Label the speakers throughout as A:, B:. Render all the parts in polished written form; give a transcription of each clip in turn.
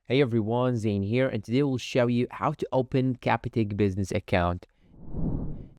A: Hey everyone, Zane here, and today we'll show you how to open Capitec business account.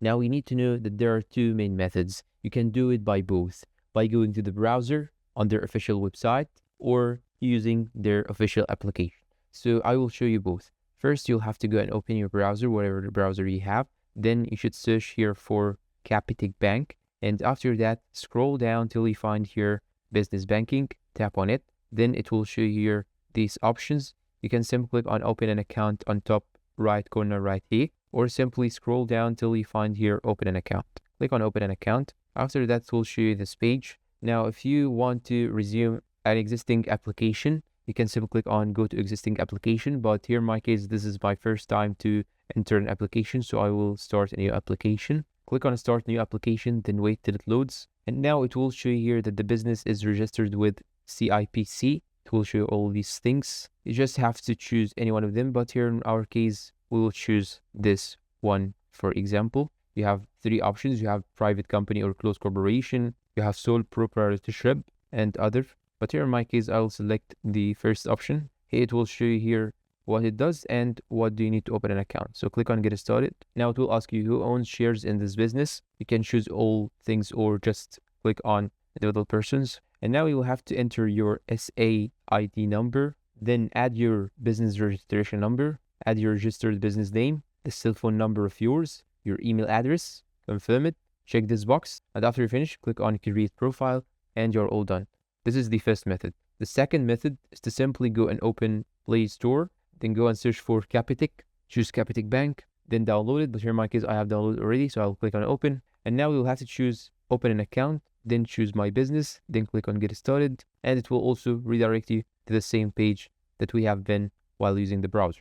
A: Now we need to know that there are two main methods. You can do it by both, by going to the browser on their official website or using their official application. So I will show you both. First, you'll have to go and open your browser, whatever the browser you have. Then you should search here for Capitec Bank. And after that, scroll down till you find here business banking, tap on it. Then it will show you here these options. You can simply click on open an account on top right corner right here, or simply scroll down till you find here open an account. Click on open an account. After that, it will show you this page. Now, if you want to resume an existing application, you can simply click on go to existing application. But here in my case, this is my first time to enter an application, so I will start a new application. Click on start new application, then wait till it loads. And now it will show you here that the business is registered with CIPC. It will show you all these things. You just have to choose any one of them, but here in our case, we will choose this one. For example, you have three options. You have private company or closed corporation. You have sole proprietorship and other. But here in my case, I'll select the first option. Here it will show you here what it does and what do you need to open an account. So click on get started. Now it will ask you who owns shares in this business. You can choose all things or just click on individual persons. And now you will have to enter your SAID number, then add your business registration number, add your registered business name, the cell phone number of yours, your email address, confirm it, check this box, and after you finish, click on create profile, and you're all done. This is the first method. The second method is to simply go and open Play Store, then go and search for Capitec, choose Capitec Bank, then download it. But here in my case, I have downloaded already, so I'll click on open. And now you'll have to choose open an account, then choose my business, then click on get started, and it will also redirect you to the same page that we have been while using the browser.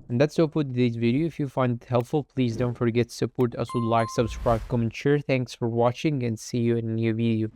A: And that's all for today's video. If you find it helpful, please don't forget to support us with like, subscribe, comment, share. Thanks for watching and see you in a new video.